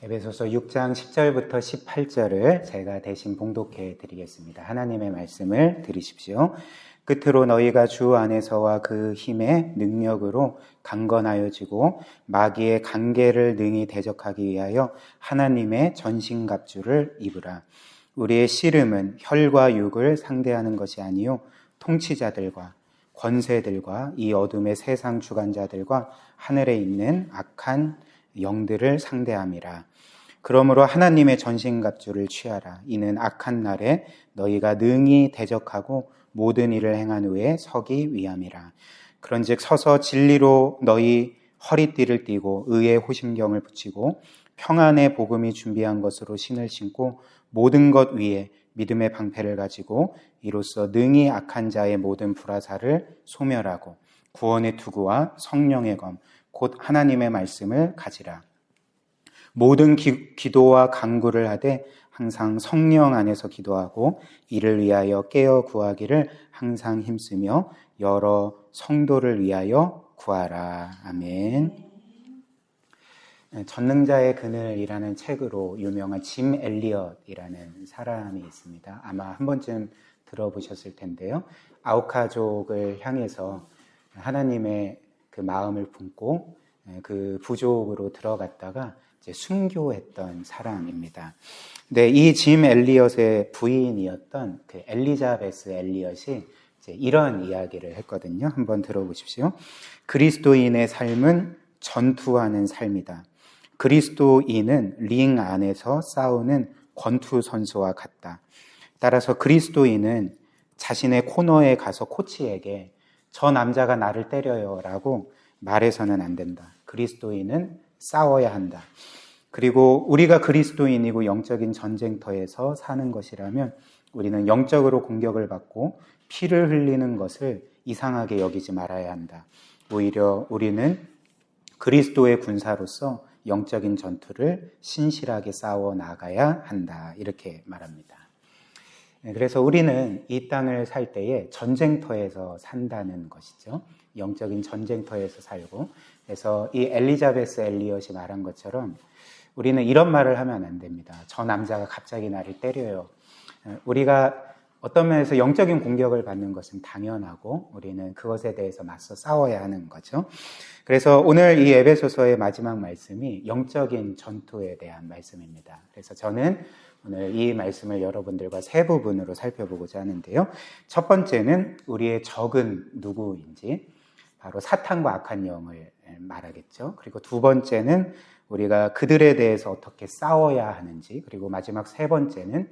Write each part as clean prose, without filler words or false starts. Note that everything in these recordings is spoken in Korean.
에베소서 6장 10절부터 18절을 제가 대신 봉독해 드리겠습니다. 하나님의 말씀을 들으십시오. 끝으로 너희가 주 안에서와 그 힘의 능력으로 강건하여지고 마귀의 관계를 능히 대적하기 위하여 하나님의 전신갑주를 입으라. 우리의 씨름은 혈과 육을 상대하는 것이 아니요 통치자들과 권세들과 이 어둠의 세상 주관자들과 하늘에 있는 악한 영들을 상대함이라. 그러므로 하나님의 전신갑주를 취하라. 이는 악한 날에 너희가 능히 대적하고 모든 일을 행한 후에 서기 위함이라. 그런즉 서서 진리로 너희 허리띠를 띠고 의의 호심경을 붙이고 평안의 복음이 준비한 것으로 신을 신고 모든 것 위에 믿음의 방패를 가지고 이로써 능히 악한 자의 모든 불화살을 소멸하고 구원의 투구와 성령의 검 곧 하나님의 말씀을 가지라. 모든 기도와 간구를 하되 항상 성령 안에서 기도하고 이를 위하여 깨어 구하기를 항상 힘쓰며 여러 성도를 위하여 구하라. 아멘. 전능자의 그늘이라는 책으로 유명한 짐 엘리엇이라는 사람이 있습니다. 아마 한 번쯤 들어보셨을 텐데요. 아우카족을 향해서 하나님의 그 마음을 품고 그 부족으로 들어갔다가 이제 순교했던 사람입니다. 근데 이 짐 엘리엇의 부인이었던 그 엘리자베스 엘리엇이 이제 이런 이야기를 했거든요. 한번 들어보십시오. 그리스도인의 삶은 전투하는 삶이다. 그리스도인은 링 안에서 싸우는 권투 선수와 같다. 따라서 그리스도인은 자신의 코너에 가서 코치에게 저 남자가 나를 때려요 라고 말해서는 안 된다. 그리스도인은 싸워야 한다. 그리고 우리가 그리스도인이고 영적인 전쟁터에서 사는 것이라면 우리는 영적으로 공격을 받고 피를 흘리는 것을 이상하게 여기지 말아야 한다. 오히려 우리는 그리스도의 군사로서 영적인 전투를 신실하게 싸워 나가야 한다. 이렇게 말합니다. 그래서 우리는 이 땅을 살 때에 전쟁터에서 산다는 것이죠. 영적인 전쟁터에서 살고. 그래서 이 엘리자베스 엘리엇이 말한 것처럼 우리는 이런 말을 하면 안 됩니다. 저 남자가 갑자기 나를 때려요. 우리가 어떤 면에서 영적인 공격을 받는 것은 당연하고 우리는 그것에 대해서 맞서 싸워야 하는 거죠. 그래서 오늘 이 에베소서의 마지막 말씀이 영적인 전투에 대한 말씀입니다. 그래서 저는 오늘 이 말씀을 여러분들과 세 부분으로 살펴보고자 하는데요. 첫 번째는 우리의 적은 누구인지, 바로 사탄과 악한 영을 말하겠죠. 그리고 두 번째는 우리가 그들에 대해서 어떻게 싸워야 하는지, 그리고 마지막 세 번째는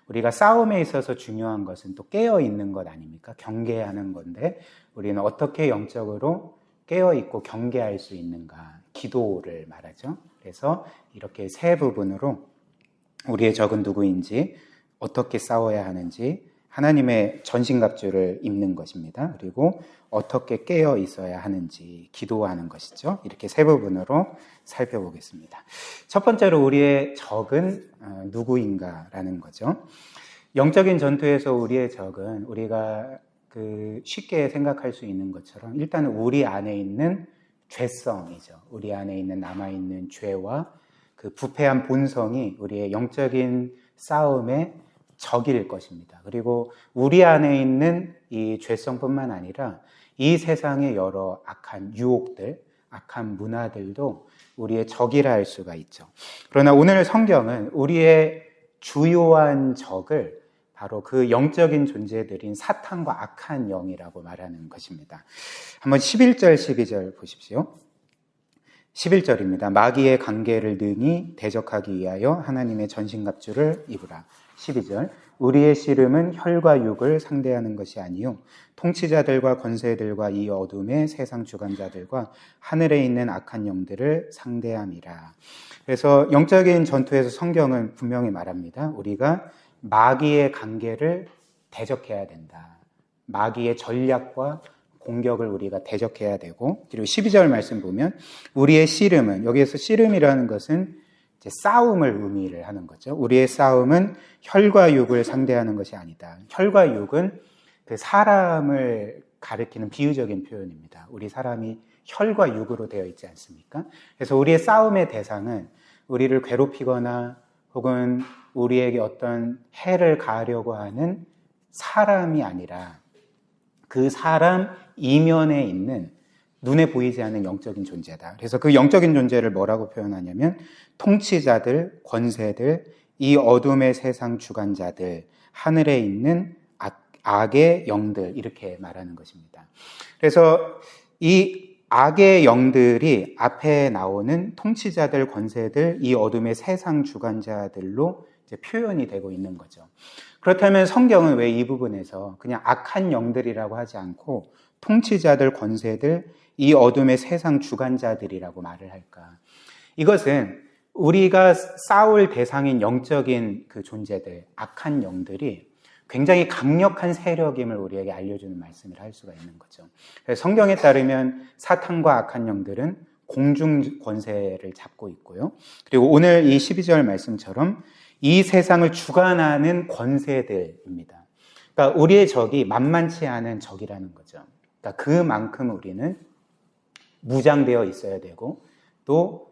우리가 싸움에 있어서 중요한 것은 또 깨어있는 것 아닙니까? 경계하는 건데 우리는 어떻게 영적으로 깨어있고 경계할 수 있는가? 기도를 말하죠. 그래서 이렇게 세 부분으로 우리의 적은 누구인지, 어떻게 싸워야 하는지, 하나님의 전신갑주를 입는 것입니다. 그리고 어떻게 깨어 있어야 하는지 기도하는 것이죠. 이렇게 세 부분으로 살펴보겠습니다. 첫 번째로 우리의 적은 누구인가라는 거죠. 영적인 전투에서 우리의 적은 우리가 쉽게 생각할 수 있는 것처럼 일단 우리 안에 있는 죄성이죠. 우리 안에 있는 남아있는 죄와 그 부패한 본성이 우리의 영적인 싸움의 적일 것입니다. 그리고 우리 안에 있는 이 죄성뿐만 아니라 이 세상의 여러 악한 유혹들, 악한 문화들도 우리의 적이라 할 수가 있죠. 그러나 오늘 성경은 우리의 주요한 적을 바로 그 영적인 존재들인 사탄과 악한 영이라고 말하는 것입니다. 한번 11절, 12절 보십시오. 11절입니다. 마귀의 관계를 능히 대적하기 위하여 하나님의 전신갑주를 입으라. 12절. 우리의 씨름은 혈과 육을 상대하는 것이 아니요 통치자들과 권세들과 이 어둠의 세상 주관자들과 하늘에 있는 악한 영들을 상대함이라. 그래서 영적인 전투에서 성경은 분명히 말합니다. 우리가 마귀의 관계를 대적해야 된다. 마귀의 전략과 공격을 우리가 대적해야 되고, 그리고 12절 말씀 보면 우리의 씨름은, 여기에서 씨름이라는 것은 이제 싸움을 의미를 하는 거죠. 우리의 싸움은 혈과 육을 상대하는 것이 아니다. 혈과 육은 그 사람을 가리키는 비유적인 표현입니다. 우리 사람이 혈과 육으로 되어 있지 않습니까? 그래서 우리의 싸움의 대상은 우리를 괴롭히거나 혹은 우리에게 어떤 해를 가하려고 하는 사람이 아니라 그 사람 이면에 있는 눈에 보이지 않는 영적인 존재다. 그래서 그 영적인 존재를 뭐라고 표현하냐면 통치자들, 권세들, 이 어둠의 세상 주관자들, 하늘에 있는 악의 영들, 이렇게 말하는 것입니다. 그래서 이 악의 영들이 앞에 나오는 통치자들, 권세들, 이 어둠의 세상 주관자들로 이제 표현이 되고 있는 거죠. 그렇다면 성경은 왜 이 부분에서 그냥 악한 영들이라고 하지 않고 통치자들, 권세들, 이 어둠의 세상 주관자들이라고 말을 할까? 이것은 우리가 싸울 대상인 영적인 그 존재들, 악한 영들이 굉장히 강력한 세력임을 우리에게 알려주는 말씀을 할 수가 있는 거죠. 그래서 성경에 따르면 사탄과 악한 영들은 공중 권세를 잡고 있고요. 그리고 오늘 이 12절 말씀처럼 이 세상을 주관하는 권세들입니다. 그러니까 우리의 적이 만만치 않은 적이라는 거죠. 그러니까 그만큼 우리는 무장되어 있어야 되고 또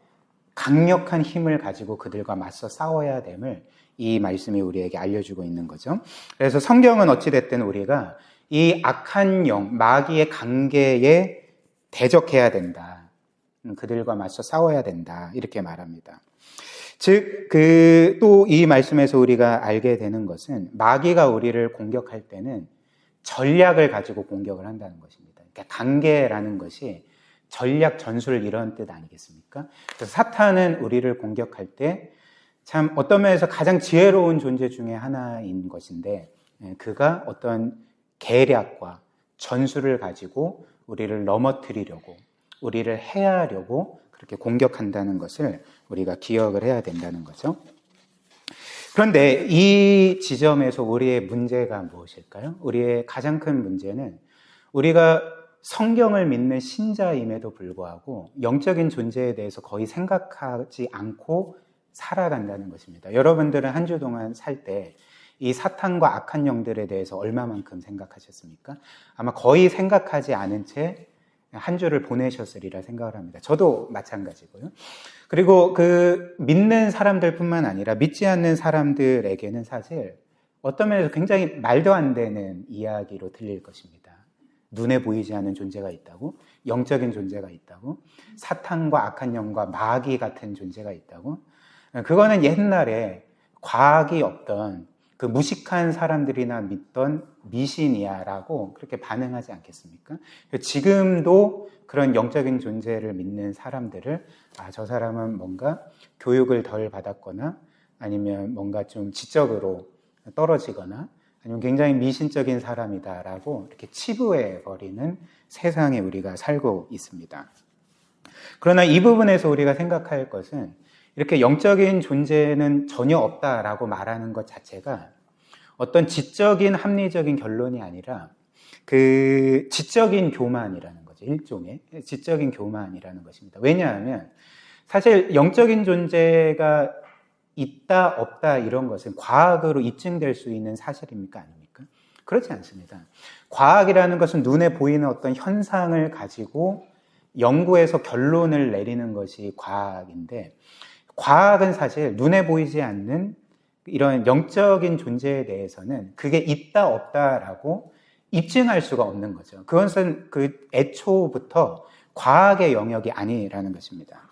강력한 힘을 가지고 그들과 맞서 싸워야 됨을 이 말씀이 우리에게 알려주고 있는 거죠. 그래서 성경은 어찌됐든 우리가 이 악한 영, 마귀의 관계에 대적해야 된다. 그들과 맞서 싸워야 된다. 이렇게 말합니다. 즉, 또 이 말씀에서 우리가 알게 되는 것은 마귀가 우리를 공격할 때는 전략을 가지고 공격을 한다는 것입니다. 그러니까 관계라는 것이 전략, 전술 이런 뜻 아니겠습니까? 그래서 사탄은 우리를 공격할 때 참 어떤 면에서 가장 지혜로운 존재 중에 하나인 것인데 그가 어떤 계략과 전술을 가지고 우리를 넘어뜨리려고, 우리를 해하려고 그렇게 공격한다는 것을 우리가 기억을 해야 된다는 거죠. 그런데 이 지점에서 우리의 문제가 무엇일까요? 우리의 가장 큰 문제는 우리가 성경을 믿는 신자임에도 불구하고 영적인 존재에 대해서 거의 생각하지 않고 살아간다는 것입니다. 여러분들은 한 주 동안 살 때 이 사탄과 악한 영들에 대해서 얼마만큼 생각하셨습니까? 아마 거의 생각하지 않은 채 한 주를 보내셨으리라 생각을 합니다. 저도 마찬가지고요. 그리고 그 믿는 사람들뿐만 아니라 믿지 않는 사람들에게는 사실 어떤 면에서 굉장히 말도 안 되는 이야기로 들릴 것입니다. 눈에 보이지 않는 존재가 있다고, 영적인 존재가 있다고, 사탄과 악한 영과 마귀 같은 존재가 있다고. 그거는 옛날에 과학이 없던 그 무식한 사람들이나 믿던 미신이야라고 그렇게 반응하지 않겠습니까? 지금도 그런 영적인 존재를 믿는 사람들을 저 사람은 뭔가 교육을 덜 받았거나 아니면 뭔가 좀 지적으로 떨어지거나 아니면 굉장히 미신적인 사람이다라고 이렇게 치부해버리는 세상에 우리가 살고 있습니다. 그러나 이 부분에서 우리가 생각할 것은 이렇게 영적인 존재는 전혀 없다라고 말하는 것 자체가 어떤 지적인 합리적인 결론이 아니라 그 지적인 교만이라는 거죠. 일종의 지적인 교만이라는 것입니다. 왜냐하면 사실 영적인 존재가 있다 없다 이런 것은 과학으로 입증될 수 있는 사실입니까? 아닙니까? 그렇지 않습니다. 과학이라는 것은 눈에 보이는 어떤 현상을 가지고 연구해서 결론을 내리는 것이 과학인데 과학은 사실 눈에 보이지 않는 이런 영적인 존재에 대해서는 그게 있다 없다라고 입증할 수가 없는 거죠. 그것은 그 애초부터 과학의 영역이 아니라는 것입니다.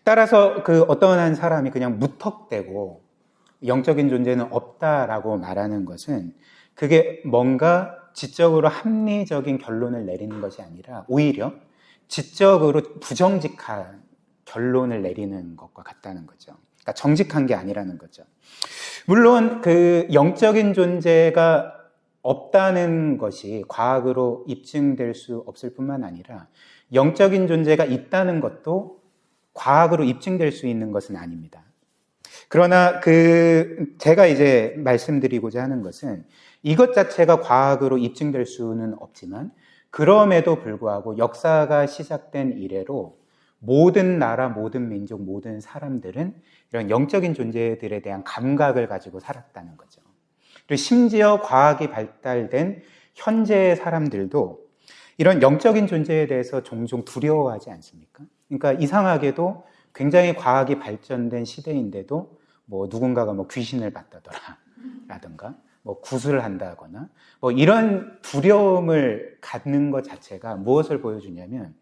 따라서 그 어떤 한 사람이 그냥 무턱대고 영적인 존재는 없다라고 말하는 것은 그게 뭔가 지적으로 합리적인 결론을 내리는 것이 아니라 오히려 지적으로 부정직한 결론을 내리는 것과 같다는 거죠. 그러니까 정직한 게 아니라는 거죠. 물론 그 영적인 존재가 없다는 것이 과학으로 입증될 수 없을 뿐만 아니라 영적인 존재가 있다는 것도 과학으로 입증될 수 있는 것은 아닙니다. 그러나 제가 이제 말씀드리고자 하는 것은 이것 자체가 과학으로 입증될 수는 없지만 그럼에도 불구하고 역사가 시작된 이래로 모든 나라, 모든 민족, 모든 사람들은 이런 영적인 존재들에 대한 감각을 가지고 살았다는 거죠. 그리고 심지어 과학이 발달된 현재의 사람들도 이런 영적인 존재에 대해서 종종 두려워하지 않습니까? 그러니까 이상하게도 굉장히 과학이 발전된 시대인데도 뭐 누군가가 뭐 귀신을 봤다더라 라든가 뭐 구슬을 한다거나 뭐 이런 두려움을 갖는 것 자체가 무엇을 보여주냐면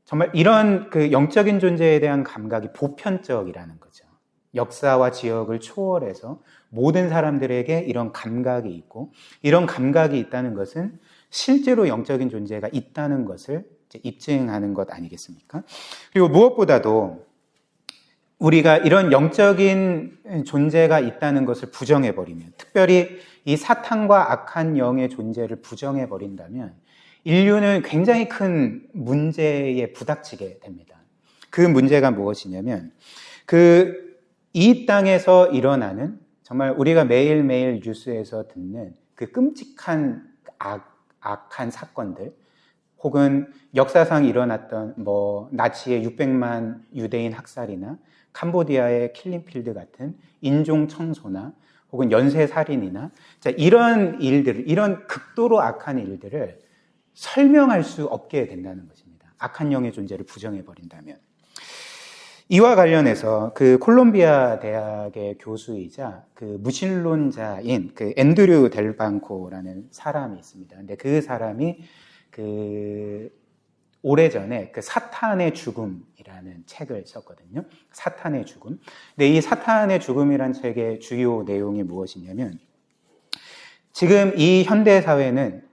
정말 이런 그 영적인 존재에 대한 감각이 보편적이라는 거죠. 역사와 지역을 초월해서 모든 사람들에게 이런 감각이 있고, 이런 감각이 있다는 것은 실제로 영적인 존재가 있다는 것을 입증하는 것 아니겠습니까? 그리고 무엇보다도 우리가 이런 영적인 존재가 있다는 것을 부정해버리면, 특별히 이 사탄과 악한 영의 존재를 부정해버린다면 인류는 굉장히 큰 문제에 부닥치게 됩니다. 그 문제가 무엇이냐면 이 땅에서 일어나는 정말 우리가 매일매일 뉴스에서 듣는 그 끔찍한 악한 사건들, 혹은 역사상 일어났던 뭐 나치의 600만 유대인 학살이나 캄보디아의 킬링필드 같은 인종 청소나 혹은 연쇄살인이나 이런 일들을, 이런 극도로 악한 일들을 설명할 수 없게 된다는 것입니다. 악한 영의 존재를 부정해버린다면. 이와 관련해서 그 콜롬비아 대학의 교수이자 그 무신론자인 그 앤드류 델방코라는 사람이 있습니다. 근데 그 사람이 그 오래전에 그 사탄의 죽음이라는 책을 썼거든요. 사탄의 죽음. 근데 이 사탄의 죽음이라는 책의 주요 내용이 무엇이냐면, 지금 이 현대 사회는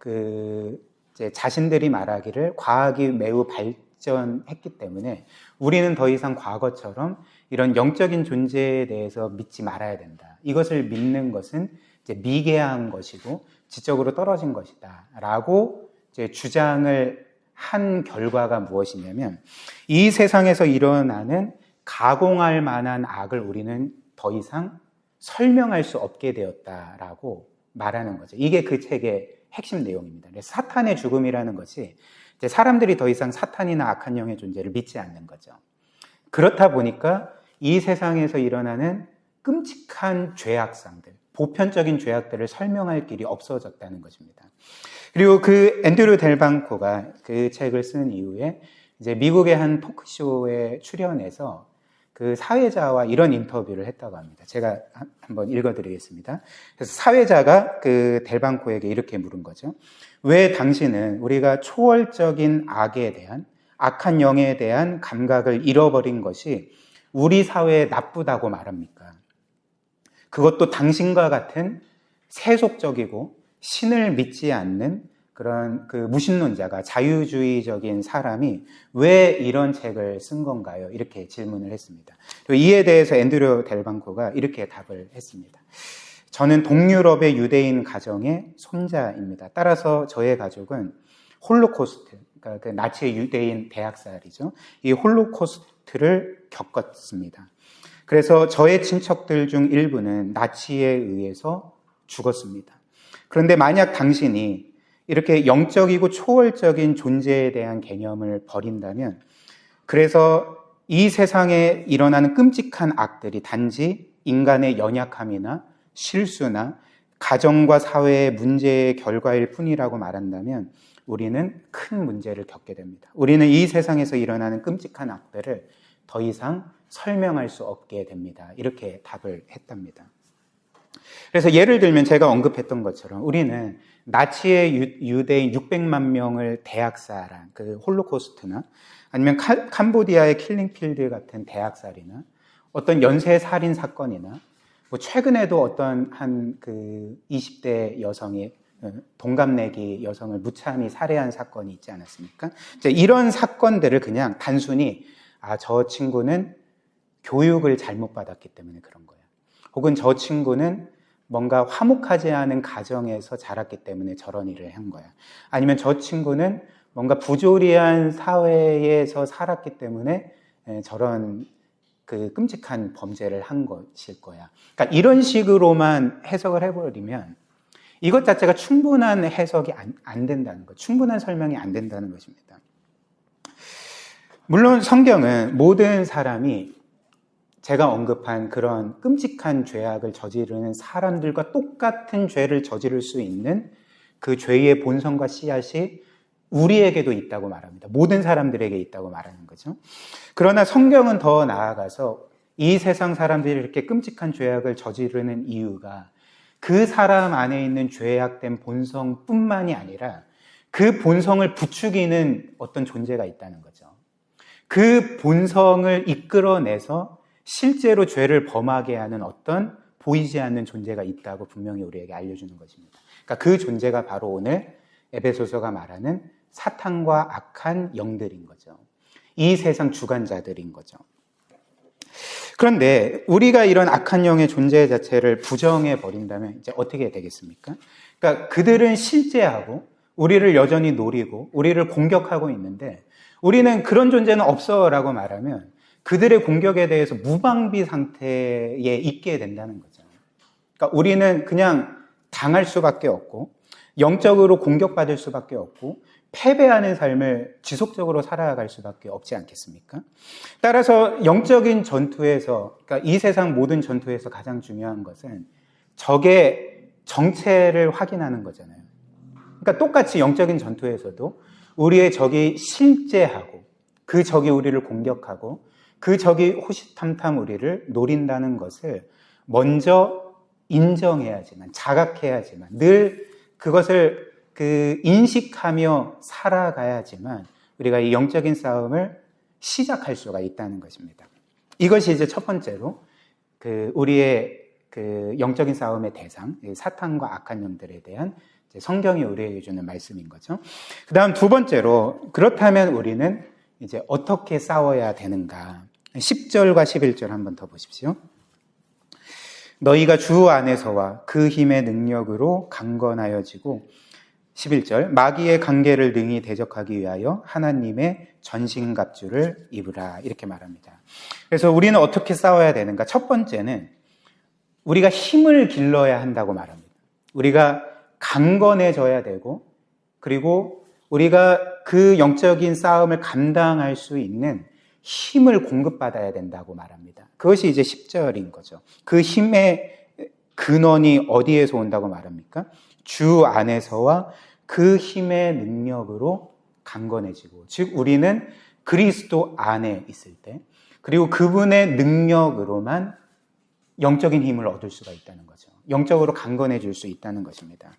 이제 자신들이 말하기를 과학이 매우 발전했기 때문에 우리는 더 이상 과거처럼 이런 영적인 존재에 대해서 믿지 말아야 된다. 이것을 믿는 것은 이제 미개한 것이고 지적으로 떨어진 것이다라고 이제 주장을 한 결과가 무엇이냐면, 이 세상에서 일어나는 가공할 만한 악을 우리는 더 이상 설명할 수 없게 되었다라고 말하는 거죠. 이게 그 책의 핵심 내용입니다. 그래서 사탄의 죽음이라는 것이 이제 사람들이 더 이상 사탄이나 악한 영의 존재를 믿지 않는 거죠. 그렇다 보니까 이 세상에서 일어나는 끔찍한 죄악상들, 보편적인 죄악들을 설명할 길이 없어졌다는 것입니다. 그리고 그 앤드류 델방코가 그 책을 쓴 이후에 이제 미국의 한 토크쇼에 출연해서 그 사회자와 이런 인터뷰를 했다고 합니다. 제가 한번 읽어드리겠습니다. 그래서 사회자가 그 델방코에게 이렇게 물은 거죠. 왜 당신은 우리가 초월적인 악에 대한, 악한 영에 대한 감각을 잃어버린 것이 우리 사회에 나쁘다고 말합니까? 그것도 당신과 같은 세속적이고 신을 믿지 않는 그런 그 무신론자가, 자유주의적인 사람이 왜 이런 책을 쓴 건가요? 이렇게 질문을 했습니다. 이에 대해서 앤드류 델방코가 이렇게 답을 했습니다. 저는 동유럽의 유대인 가정의 손자입니다. 따라서 저의 가족은 홀로코스트, 그러니까 그 나치의 유대인 대학살이죠. 이 홀로코스트를 겪었습니다. 그래서 저의 친척들 중 일부는 나치에 의해서 죽었습니다. 그런데 만약 당신이 이렇게 영적이고 초월적인 존재에 대한 개념을 버린다면, 그래서 이 세상에 일어나는 끔찍한 악들이 단지 인간의 연약함이나 실수나 가정과 사회의 문제의 결과일 뿐이라고 말한다면 우리는 큰 문제를 겪게 됩니다. 우리는 이 세상에서 일어나는 끔찍한 악들을 더 이상 설명할 수 없게 됩니다. 이렇게 답을 했답니다. 그래서 예를 들면 제가 언급했던 것처럼 우리는 나치의 유대인 600만 명을 대학살한 그 홀로코스트나 아니면 캄보디아의 킬링필드 같은 대학살이나 어떤 연쇄살인 사건이나 뭐 최근에도 어떤 한 그 20대 여성이 동갑내기 여성을 무참히 살해한 사건이 있지 않았습니까? 이런 사건들을 그냥 단순히 저 친구는 교육을 잘못 받았기 때문에 그런 거야. 혹은 저 친구는 뭔가 화목하지 않은 가정에서 자랐기 때문에 저런 일을 한 거야. 아니면 저 친구는 뭔가 부조리한 사회에서 살았기 때문에 저런 그 끔찍한 범죄를 한 것일 거야. 그러니까 이런 식으로만 해석을 해버리면 이것 자체가 충분한 해석이 안 된다는 것, 충분한 설명이 안 된다는 것입니다. 물론 성경은 모든 사람이 제가 언급한 그런 끔찍한 죄악을 저지르는 사람들과 똑같은 죄를 저지를 수 있는 그 죄의 본성과 씨앗이 우리에게도 있다고 말합니다. 모든 사람들에게 있다고 말하는 거죠. 그러나 성경은 더 나아가서 이 세상 사람들이 이렇게 끔찍한 죄악을 저지르는 이유가 그 사람 안에 있는 죄악된 본성뿐만이 아니라 그 본성을 부추기는 어떤 존재가 있다는 거죠. 그 본성을 이끌어내서 실제로 죄를 범하게 하는 어떤 보이지 않는 존재가 있다고 분명히 우리에게 알려주는 것입니다. 그러니까 그 존재가 바로 오늘 에베소서가 말하는 사탄과 악한 영들인 거죠. 이 세상 주관자들인 거죠. 그런데 우리가 이런 악한 영의 존재 자체를 부정해 버린다면 이제 어떻게 되겠습니까? 그러니까 그들은 실제하고 우리를 여전히 노리고 우리를 공격하고 있는데 우리는 그런 존재는 없어라고 말하면 그들의 공격에 대해서 무방비 상태에 있게 된다는 거죠. 그러니까 우리는 그냥 당할 수밖에 없고 영적으로 공격받을 수밖에 없고 패배하는 삶을 지속적으로 살아갈 수밖에 없지 않겠습니까? 따라서 영적인 전투에서, 그러니까 이 세상 모든 전투에서 가장 중요한 것은 적의 정체를 확인하는 거잖아요. 그러니까 똑같이 영적인 전투에서도 우리의 적이 실제하고 그 적이 우리를 공격하고 그 적이 호시탐탐 우리를 노린다는 것을 먼저 인정해야지만, 자각해야지만, 늘 그것을 인식하며 살아가야지만 우리가 이 영적인 싸움을 시작할 수가 있다는 것입니다. 이것이 이제 첫 번째로 우리의 영적인 싸움의 대상, 사탄과 악한 영들에 대한 성경이 우리에게 주는 말씀인 거죠. 그 다음 두 번째로, 그렇다면 우리는 이제 어떻게 싸워야 되는가? 10절과 11절 한번 더 보십시오. 너희가 주 안에서와 그 힘의 능력으로 강건하여지고 11절 마귀의 관계를 능히 대적하기 위하여 하나님의 전신갑주를 입으라 이렇게 말합니다. 그래서 우리는 어떻게 싸워야 되는가? 첫 번째는 우리가 힘을 길러야 한다고 말합니다. 우리가 강건해져야 되고 그리고 우리가 그 영적인 싸움을 감당할 수 있는 힘을 공급받아야 된다고 말합니다. 그것이 이제 10절인 거죠. 그 힘의 근원이 어디에서 온다고 말합니까? 주 안에서와 그 힘의 능력으로 강건해지고, 즉 우리는 그리스도 안에 있을 때 그리고 그분의 능력으로만 영적인 힘을 얻을 수가 있다는 거죠. 영적으로 강건해질 수 있다는 것입니다.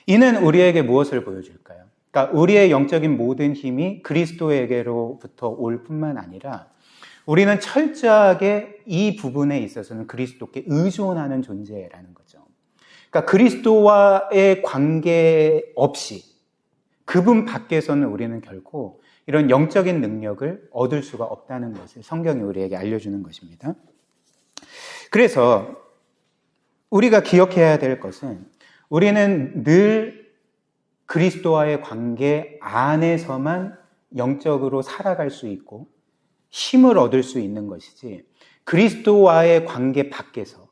이는 우리에게 무엇을 보여줄까요? 그러니까 우리의 영적인 모든 힘이 그리스도에게로부터 올 뿐만 아니라 우리는 철저하게 이 부분에 있어서는 그리스도께 의존하는 존재라는 거죠. 그러니까 그리스도와의 관계 없이 그분 밖에서는 우리는 결코 이런 영적인 능력을 얻을 수가 없다는 것을 성경이 우리에게 알려주는 것입니다. 그래서 우리가 기억해야 될 것은 우리는 늘 그리스도와의 관계 안에서만 영적으로 살아갈 수 있고 힘을 얻을 수 있는 것이지 그리스도와의 관계 밖에서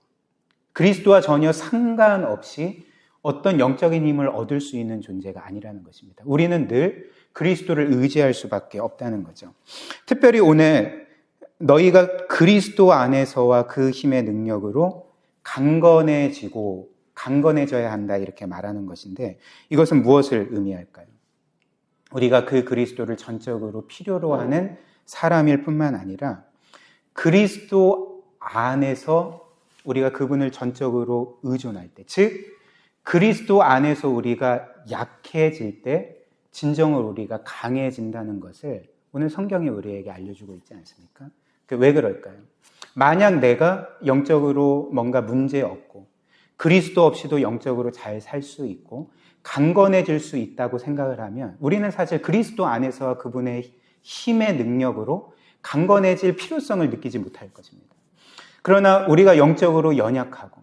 그리스도와 전혀 상관없이 어떤 영적인 힘을 얻을 수 있는 존재가 아니라는 것입니다. 우리는 늘 그리스도를 의지할 수밖에 없다는 거죠. 특별히 오늘 너희가 그리스도 안에서와 그 힘의 능력으로 강건해져야 한다 이렇게 말하는 것인데 이것은 무엇을 의미할까요? 우리가 그 그리스도를 전적으로 필요로 하는 사람일 뿐만 아니라 그리스도 안에서 우리가 그분을 전적으로 의존할 때, 즉 그리스도 안에서 우리가 약해질 때 진정으로 우리가 강해진다는 것을 오늘 성경이 우리에게 알려주고 있지 않습니까? 왜 그럴까요? 만약 내가 영적으로 뭔가 문제 없고 그리스도 없이도 영적으로 잘 살 수 있고 강건해질 수 있다고 생각을 하면 우리는 사실 그리스도 안에서 그분의 힘의 능력으로 강건해질 필요성을 느끼지 못할 것입니다. 그러나 우리가 영적으로 연약하고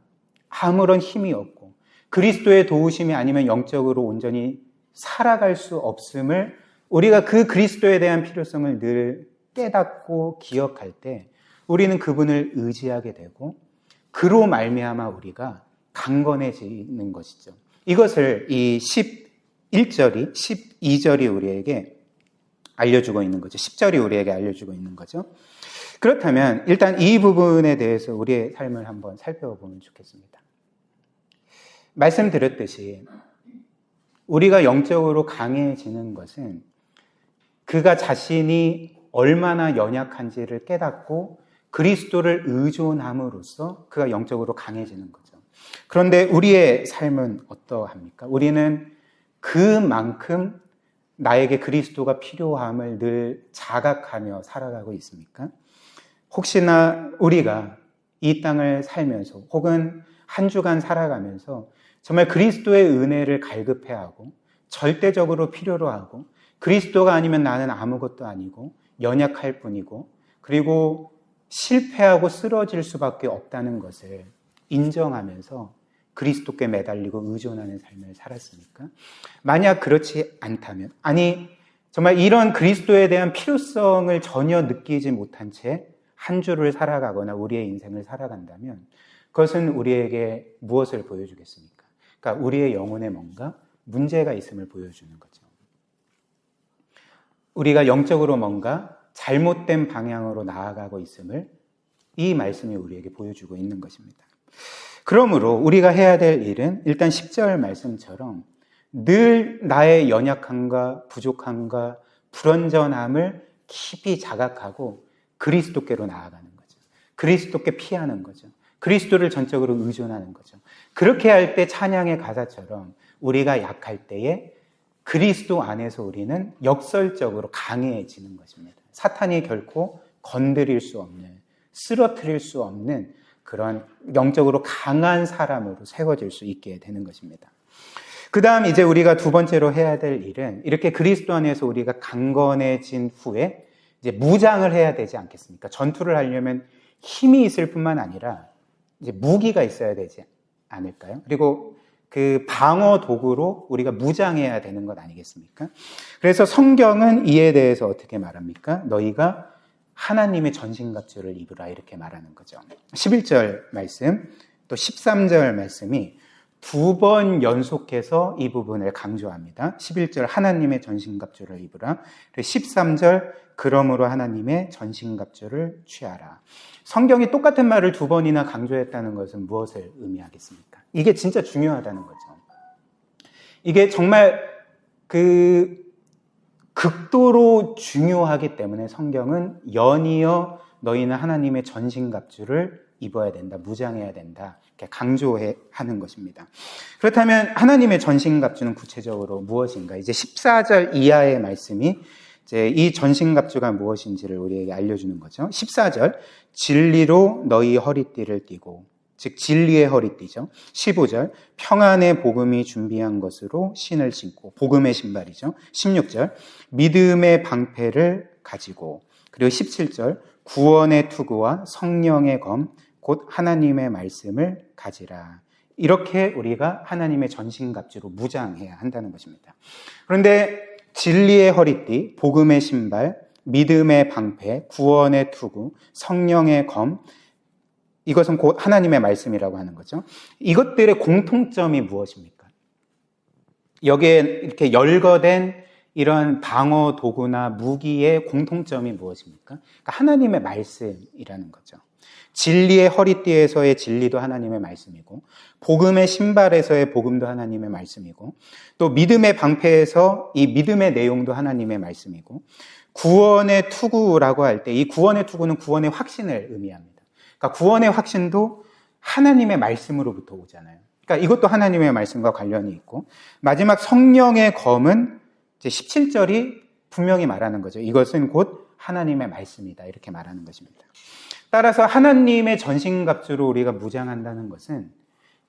아무런 힘이 없고 그리스도의 도우심이 아니면 영적으로 온전히 살아갈 수 없음을 우리가 그 그리스도에 대한 필요성을 늘 깨닫고 기억할 때 우리는 그분을 의지하게 되고 그로 말미암아 우리가 강건해지는 것이죠. 이것을 이 12절이 우리에게 알려주고 있는 거죠. 10절이 우리에게 알려주고 있는 거죠. 그렇다면 일단 이 부분에 대해서 우리의 삶을 한번 살펴보면 좋겠습니다. 말씀드렸듯이 우리가 영적으로 강해지는 것은 그가 자신이 얼마나 연약한지를 깨닫고 그리스도를 의존함으로써 그가 영적으로 강해지는 거죠. 그런데 우리의 삶은 어떠합니까? 우리는 그만큼 나에게 그리스도가 필요함을 늘 자각하며 살아가고 있습니까? 혹시나 우리가 이 땅을 살면서 혹은 한 주간 살아가면서 정말 그리스도의 은혜를 갈급해하고 절대적으로 필요로 하고 그리스도가 아니면 나는 아무것도 아니고 연약할 뿐이고 그리고 실패하고 쓰러질 수밖에 없다는 것을 인정하면서 그리스도께 매달리고 의존하는 삶을 살았습니까? 만약 그렇지 않다면, 아니 정말 이런 그리스도에 대한 필요성을 전혀 느끼지 못한 채 한 주를 살아가거나 우리의 인생을 살아간다면 그것은 우리에게 무엇을 보여주겠습니까? 그러니까 우리의 영혼에 뭔가 문제가 있음을 보여주는 거죠. 우리가 영적으로 뭔가 잘못된 방향으로 나아가고 있음을 이 말씀이 우리에게 보여주고 있는 것입니다. 그러므로 우리가 해야 될 일은 일단 10절 말씀처럼 늘 나의 연약함과 부족함과 불완전함을 깊이 자각하고 그리스도께로 나아가는 거죠. 그리스도께 피하는 거죠. 그리스도를 전적으로 의존하는 거죠. 그렇게 할 때 찬양의 가사처럼 우리가 약할 때에 그리스도 안에서 우리는 역설적으로 강해지는 것입니다. 사탄이 결코 건드릴 수 없는, 쓰러뜨릴 수 없는 그런 영적으로 강한 사람으로 세워질 수 있게 되는 것입니다. 그 다음 이제 우리가 두 번째로 해야 될 일은 이렇게 그리스도 안에서 우리가 강건해진 후에 이제 무장을 해야 되지 않겠습니까? 전투를 하려면 힘이 있을 뿐만 아니라 이제 무기가 있어야 되지 않을까요? 그리고 그 방어 도구로 우리가 무장해야 되는 것 아니겠습니까? 그래서 성경은 이에 대해서 어떻게 말합니까? 너희가 하나님의 전신갑주를 입으라 이렇게 말하는 거죠. 11절 말씀 또 13절 말씀이 두 번 연속해서 이 부분을 강조합니다. 11절 하나님의 전신갑주를 입으라. 그리고 13절 그러므로 하나님의 전신갑주를 취하라. 성경이 똑같은 말을 두 번이나 강조했다는 것은 무엇을 의미하겠습니까? 이게 진짜 중요하다는 거죠. 이게 정말 극도로 중요하기 때문에 성경은 연이어 너희는 하나님의 전신갑주를 입어야 된다, 무장해야 된다 이렇게 강조하는 것입니다. 그렇다면 하나님의 전신갑주는 구체적으로 무엇인가? 이제 14절 이하의 말씀이 이제 이 전신갑주가 무엇인지를 우리에게 알려주는 거죠. 14절 진리로 너희 허리띠를 띠고, 즉 진리의 허리띠죠. 15절 평안의 복음이 준비한 것으로 신을 신고, 복음의 신발이죠. 16절 믿음의 방패를 가지고, 그리고 17절 구원의 투구와 성령의 검 곧 하나님의 말씀을 가지라. 이렇게 우리가 하나님의 전신갑주로 무장해야 한다는 것입니다. 그런데 진리의 허리띠, 복음의 신발, 믿음의 방패, 구원의 투구, 성령의 검, 이것은 곧 하나님의 말씀이라고 하는 거죠. 이것들의 공통점이 무엇입니까? 여기에 이렇게 열거된 이런 방어 도구나 무기의 공통점이 무엇입니까? 그러니까 하나님의 말씀이라는 거죠. 진리의 허리띠에서의 진리도 하나님의 말씀이고, 복음의 신발에서의 복음도 하나님의 말씀이고, 또 믿음의 방패에서 이 믿음의 내용도 하나님의 말씀이고, 구원의 투구라고 할 때 이 구원의 투구는 구원의 확신을 의미합니다. 그러니까 구원의 확신도 하나님의 말씀으로부터 오잖아요. 그러니까 이것도 하나님의 말씀과 관련이 있고, 마지막 성령의 검은 이제 17절이 분명히 말하는 거죠. 이것은 곧 하나님의 말씀이다 이렇게 말하는 것입니다. 따라서 하나님의 전신갑주로 우리가 무장한다는 것은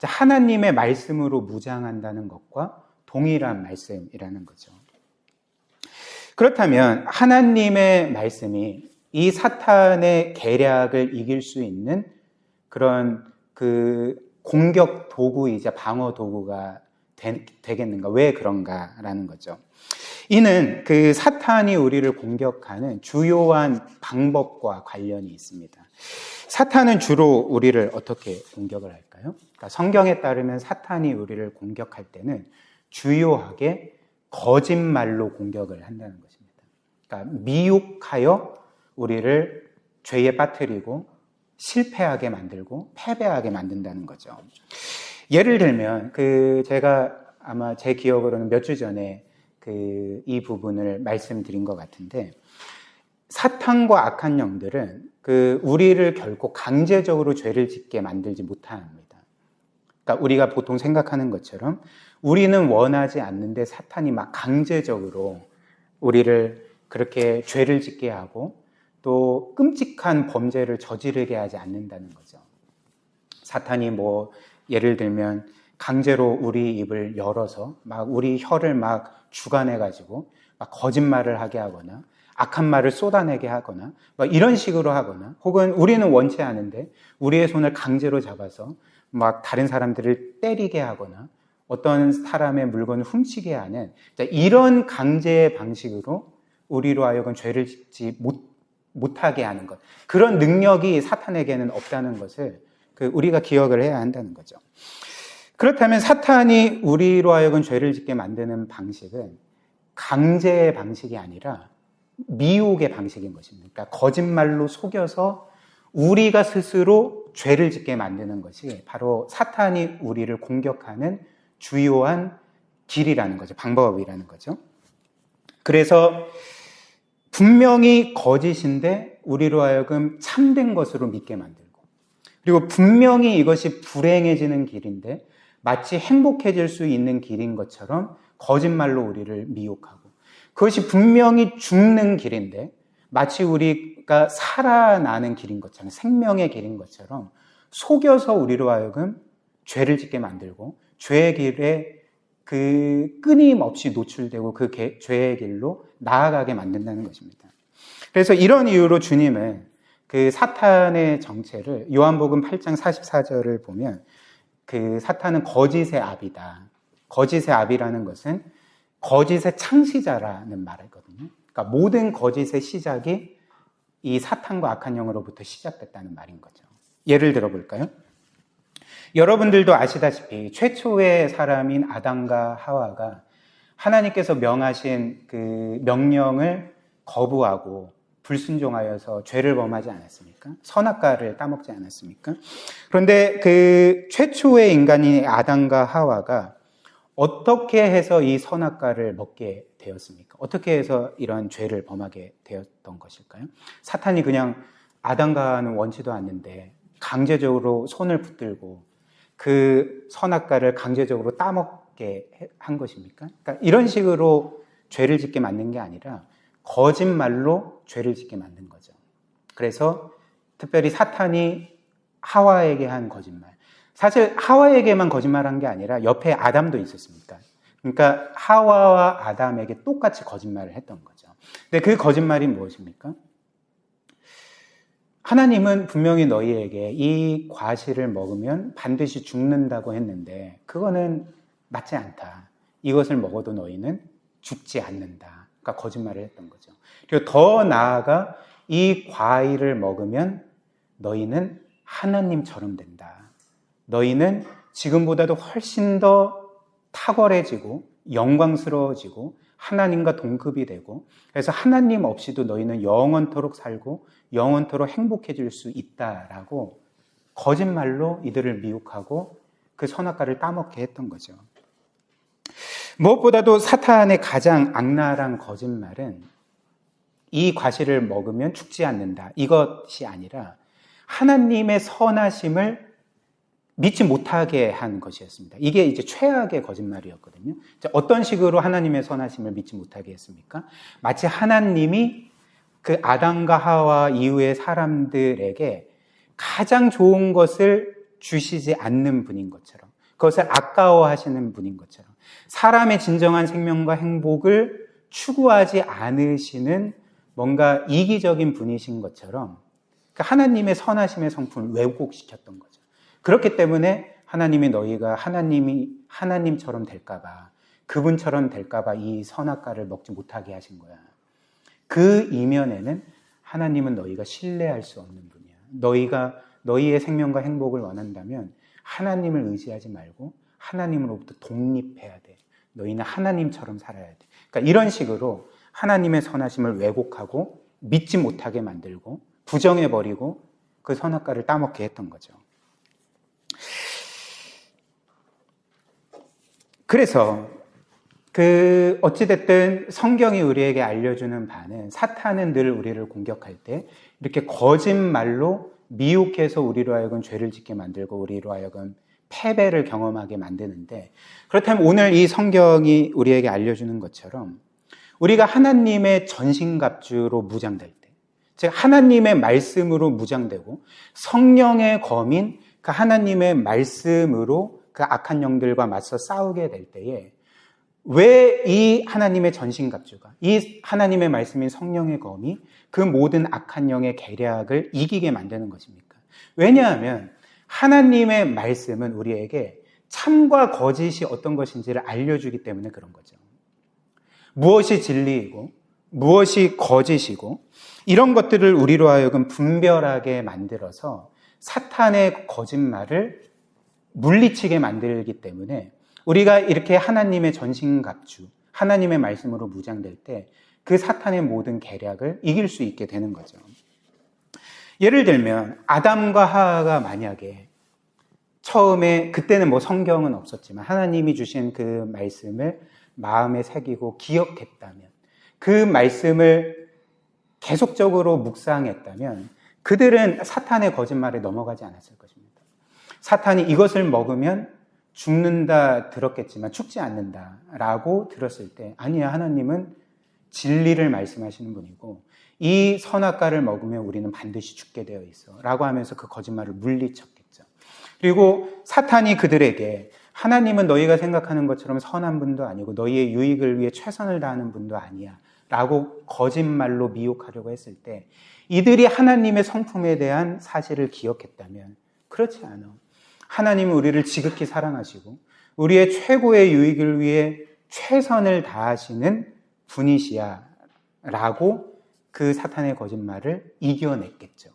하나님의 말씀으로 무장한다는 것과 동일한 말씀이라는 거죠. 그렇다면 하나님의 말씀이 이 사탄의 계략을 이길 수 있는 그런 공격 도구이자 방어 도구가 되겠는가? 왜 그런가라는 거죠. 이는 사탄이 우리를 공격하는 주요한 방법과 관련이 있습니다. 사탄은 주로 우리를 어떻게 공격을 할까요? 그러니까 성경에 따르면 사탄이 우리를 공격할 때는 주요하게 거짓말로 공격을 한다는 것입니다. 그러니까 미혹하여 우리를 죄에 빠뜨리고 실패하게 만들고 패배하게 만든다는 거죠. 예를 들면 제가 아마 제 기억으로는 몇 주 전에 이 부분을 말씀드린 것 같은데, 사탄과 악한 영들은 우리를 결코 강제적으로 죄를 짓게 만들지 못합니다. 그러니까 우리가 보통 생각하는 것처럼 우리는 원하지 않는데 사탄이 막 강제적으로 우리를 그렇게 죄를 짓게 하고 또 끔찍한 범죄를 저지르게 하지 않는다는 거죠. 사탄이 예를 들면 강제로 우리 입을 열어서 막 우리 혀를 막 주관해가지고 막 거짓말을 하게 하거나 악한 말을 쏟아내게 하거나 막 이런 식으로 하거나, 혹은 우리는 원치 않은데 우리의 손을 강제로 잡아서 막 다른 사람들을 때리게 하거나 어떤 사람의 물건을 훔치게 하는 이런 강제의 방식으로 우리로 하여금 죄를 짓지 못하게 하는 것, 그런 능력이 사탄에게는 없다는 것을 우리가 기억을 해야 한다는 거죠. 그렇다면 사탄이 우리로 하여금 죄를 짓게 만드는 방식은 강제의 방식이 아니라 미혹의 방식인 것입니다. 그러니까 거짓말로 속여서 우리가 스스로 죄를 짓게 만드는 것이 바로 사탄이 우리를 공격하는 주요한 길이라는 거죠. 방법이라는 거죠. 그래서 분명히 거짓인데 우리로 하여금 참된 것으로 믿게 만들고, 그리고 분명히 이것이 불행해지는 길인데 마치 행복해질 수 있는 길인 것처럼 거짓말로 우리를 미혹하고, 그것이 분명히 죽는 길인데 마치 우리가 살아나는 길인 것처럼, 생명의 길인 것처럼 속여서 우리로 하여금 죄를 짓게 만들고 죄의 길에 끊임없이 노출되고 죄의 길로 나아가게 만든다는 것입니다. 그래서 이런 이유로 주님은 사탄의 정체를 요한복음 8장 44절을 보면 사탄은 거짓의 아비다. 거짓의 아비라는 것은 거짓의 창시자라는 말이거든요. 그러니까 모든 거짓의 시작이 이 사탄과 악한 영으로부터 시작됐다는 말인 거죠. 예를 들어볼까요? 여러분들도 아시다시피 최초의 사람인 아담과 하와가 하나님께서 명하신 명령을 거부하고 불순종하여서 죄를 범하지 않았습니까? 선악과를 따먹지 않았습니까? 그런데 최초의 인간인 아담과 하와가 어떻게 해서 이 선악과를 먹게 되었습니까? 어떻게 해서 이런 죄를 범하게 되었던 것일까요? 사탄이 그냥 아담과 하와는 원치도 않는데 강제적으로 손을 붙들고 선악과를 강제적으로 따먹게 한 것입니까? 그러니까 이런 식으로 죄를 짓게 만든 게 아니라 거짓말로 죄를 짓게 만든 거죠. 그래서 특별히 사탄이 하와에게 한 거짓말, 사실 하와에게만 거짓말한 게 아니라 옆에 아담도 있었습니다. 그러니까 하와와 아담에게 똑같이 거짓말을 했던 거죠. 근데 그 거짓말이 무엇입니까? 하나님은 분명히 너희에게 이 과실을 먹으면 반드시 죽는다고 했는데 그거는 맞지 않다. 이것을 먹어도 너희는 죽지 않는다. 그러니까 거짓말을 했던 거죠. 그리고 더 나아가 이 과일을 먹으면 너희는 하나님처럼 된다. 너희는 지금보다도 훨씬 더 탁월해지고 영광스러워지고 하나님과 동급이 되고, 그래서 하나님 없이도 너희는 영원토록 살고 영원토록 행복해질 수 있다라고 거짓말로 이들을 미혹하고 그 선악과를 따먹게 했던 거죠. 무엇보다도 사탄의 가장 악랄한 거짓말은 이 과실을 먹으면 죽지 않는다, 이것이 아니라 하나님의 선하심을 믿지 못하게 한 것이었습니다. 이게 이제 최악의 거짓말이었거든요. 어떤 식으로 하나님의 선하심을 믿지 못하게 했습니까? 마치 하나님이 아담과 하와 이후의 사람들에게 가장 좋은 것을 주시지 않는 분인 것처럼, 그것을 아까워하시는 분인 것처럼, 사람의 진정한 생명과 행복을 추구하지 않으시는 뭔가 이기적인 분이신 것처럼 하나님의 선하심의 성품을 왜곡시켰던 거죠. 그렇기 때문에 하나님이 너희가 하나님처럼 될까봐, 그분처럼 될까봐 이 선악과를 먹지 못하게 하신 거야. 그 이면에는 하나님은 너희가 신뢰할 수 없는 분이야. 너희가 너희의 생명과 행복을 원한다면 하나님을 의지하지 말고 하나님으로부터 독립해야 돼. 너희는 하나님처럼 살아야 돼. 그러니까 이런 식으로 하나님의 선하심을 왜곡하고 믿지 못하게 만들고 부정해버리고 그 선악과를 따먹게 했던 거죠. 그래서 어찌됐든 성경이 우리에게 알려주는 바는 사탄은 늘 우리를 공격할 때 이렇게 거짓말로 미혹해서 우리로 하여금 죄를 짓게 만들고 우리로 하여금 패배를 경험하게 만드는데, 그렇다면 오늘 이 성경이 우리에게 알려주는 것처럼 우리가 하나님의 전신갑주로 무장될 때, 즉 하나님의 말씀으로 무장되고 성령의 검인 그 하나님의 말씀으로 그 악한 영들과 맞서 싸우게 될 때에 왜 이 하나님의 전신갑주가, 이 하나님의 말씀인 성령의 검이 그 모든 악한 영의 계략을 이기게 만드는 것입니까? 왜냐하면 하나님의 말씀은 우리에게 참과 거짓이 어떤 것인지를 알려주기 때문에 그런 거죠. 무엇이 진리이고 무엇이 거짓이고 이런 것들을 우리로 하여금 분별하게 만들어서 사탄의 거짓말을 물리치게 만들기 때문에 우리가 이렇게 하나님의 전신갑주, 하나님의 말씀으로 무장될 때 그 사탄의 모든 계략을 이길 수 있게 되는 거죠. 예를 들면 아담과 하와가 만약에 처음에, 그때는 뭐 성경은 없었지만 하나님이 주신 그 말씀을 마음에 새기고 기억했다면, 그 말씀을 계속적으로 묵상했다면 그들은 사탄의 거짓말에 넘어가지 않았을 것입니다. 사탄이 이것을 먹으면 죽는다 들었겠지만 죽지 않는다라고 들었을 때, 아니야, 하나님은 진리를 말씀하시는 분이고 이 선악과를 먹으면 우리는 반드시 죽게 되어 있어 라고 하면서 그 거짓말을 물리쳤겠죠. 그리고 사탄이 그들에게 하나님은 너희가 생각하는 것처럼 선한 분도 아니고 너희의 유익을 위해 최선을 다하는 분도 아니야 라고 거짓말로 미혹하려고 했을 때 이들이 하나님의 성품에 대한 사실을 기억했다면, 그렇지 않아, 하나님은 우리를 지극히 사랑하시고 우리의 최고의 유익을 위해 최선을 다하시는 분이시야 라고 그 사탄의 거짓말을 이겨냈겠죠.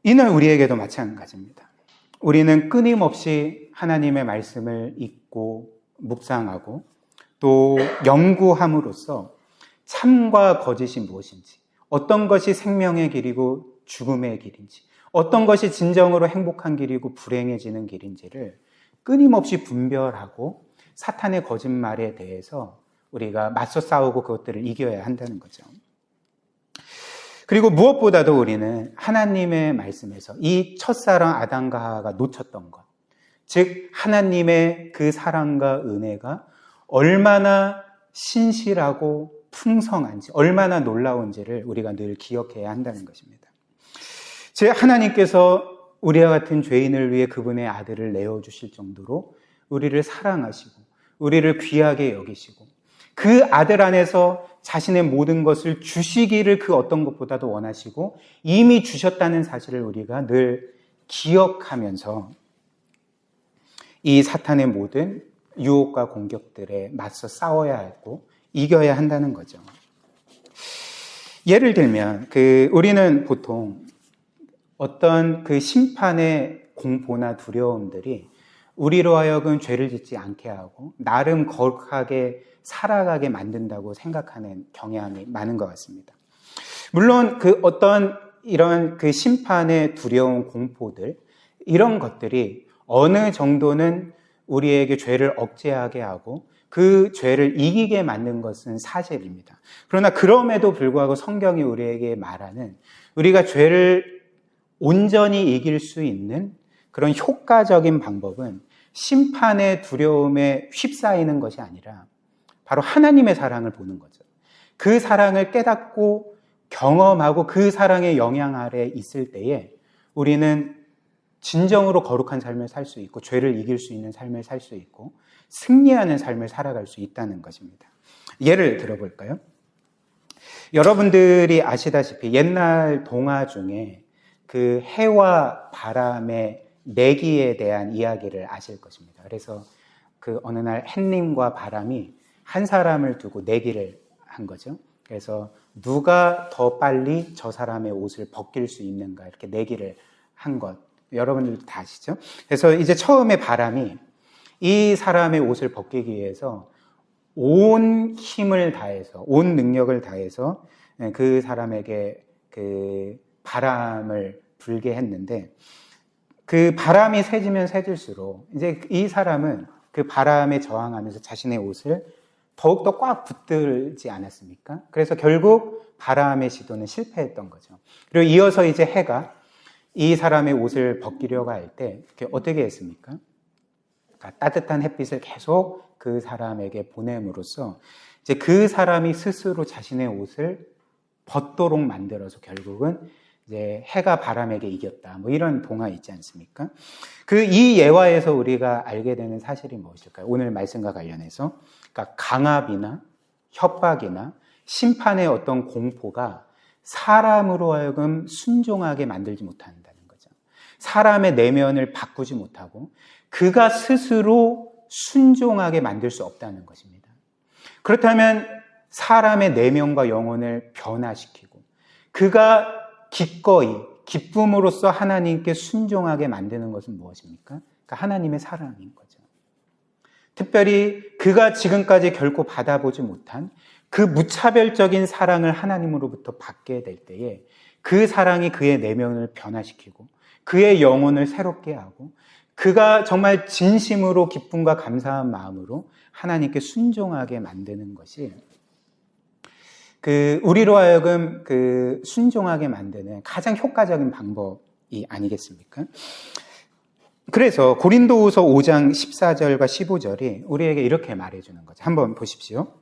이는 우리에게도 마찬가지입니다. 우리는 끊임없이 하나님의 말씀을 읽고 묵상하고 또 연구함으로써 참과 거짓이 무엇인지, 어떤 것이 생명의 길이고 죽음의 길인지, 어떤 것이 진정으로 행복한 길이고 불행해지는 길인지를 끊임없이 분별하고 사탄의 거짓말에 대해서 우리가 맞서 싸우고 그것들을 이겨야 한다는 거죠. 그리고 무엇보다도 우리는 하나님의 말씀에서 이 첫사랑 아담과 하와가 놓쳤던 것, 즉 하나님의 그 사랑과 은혜가 얼마나 신실하고 풍성한지, 얼마나 놀라운지를 우리가 늘 기억해야 한다는 것입니다. 즉 하나님께서 우리와 같은 죄인을 위해 그분의 아들을 내어주실 정도로 우리를 사랑하시고 우리를 귀하게 여기시고 그 아들 안에서 자신의 모든 것을 주시기를 그 어떤 것보다도 원하시고 이미 주셨다는 사실을 우리가 늘 기억하면서 이 사탄의 모든 유혹과 공격들에 맞서 싸워야 하고 이겨야 한다는 거죠. 예를 들면 우리는 보통 어떤 그 심판의 공포나 두려움들이 우리로 하여금 죄를 짓지 않게 하고 나름 거룩하게 살아가게 만든다고 생각하는 경향이 많은 것 같습니다. 물론 어떤 이런 그 심판의 두려운 공포들, 이런 것들이 어느 정도는 우리에게 죄를 억제하게 하고 그 죄를 이기게 만든 것은 사실입니다. 그러나 그럼에도 불구하고 성경이 우리에게 말하는, 우리가 죄를 온전히 이길 수 있는 그런 효과적인 방법은 심판의 두려움에 휩싸이는 것이 아니라 바로 하나님의 사랑을 보는 거죠. 그 사랑을 깨닫고 경험하고 그 사랑의 영향 아래 있을 때에 우리는 진정으로 거룩한 삶을 살 수 있고 죄를 이길 수 있는 삶을 살 수 있고 승리하는 삶을 살아갈 수 있다는 것입니다. 예를 들어볼까요? 여러분들이 아시다시피 옛날 동화 중에 그 해와 바람의 내기에 대한 이야기를 아실 것입니다. 그래서 어느 날 햇님과 바람이 한 사람을 두고 내기를 한 거죠. 그래서 누가 더 빨리 저 사람의 옷을 벗길 수 있는가, 이렇게 내기를 한 것. 여러분들도 다 아시죠? 그래서 이제 처음에 바람이 이 사람의 옷을 벗기기 위해서 온 힘을 다해서, 온 능력을 다해서 그 사람에게 그 바람을 불게 했는데, 그 바람이 세지면 세질수록 이제 이 사람은 그 바람에 저항하면서 자신의 옷을 더욱더 꽉 붙들지 않았습니까? 그래서 결국 바람의 시도는 실패했던 거죠. 그리고 이어서 이제 해가 이 사람의 옷을 벗기려고 할 때 어떻게 했습니까? 그러니까 따뜻한 햇빛을 계속 그 사람에게 보냄으로써 이제 그 사람이 스스로 자신의 옷을 벗도록 만들어서 결국은 이제 해가 바람에게 이겼다. 뭐 이런 동화 있지 않습니까? 이 예화에서 우리가 알게 되는 사실이 무엇일까요? 오늘 말씀과 관련해서. 그러니까 강압이나 협박이나 심판의 어떤 공포가 사람으로 하여금 순종하게 만들지 못한다는 거죠. 사람의 내면을 바꾸지 못하고 그가 스스로 순종하게 만들 수 없다는 것입니다. 그렇다면 사람의 내면과 영혼을 변화시키고 그가 기꺼이 기쁨으로써 하나님께 순종하게 만드는 것은 무엇입니까? 그러니까 하나님의 사랑인 거죠. 특별히 그가 지금까지 결코 받아보지 못한 그 무차별적인 사랑을 하나님으로부터 받게 될 때에 그 사랑이 그의 내면을 변화시키고 그의 영혼을 새롭게 하고 그가 정말 진심으로 기쁨과 감사한 마음으로 하나님께 순종하게 만드는 것이 우리로 하여금 순종하게 만드는 가장 효과적인 방법이 아니겠습니까? 그래서 고린도후서 5장 14절과 15절이 우리에게 이렇게 말해주는 거죠. 한번 보십시오.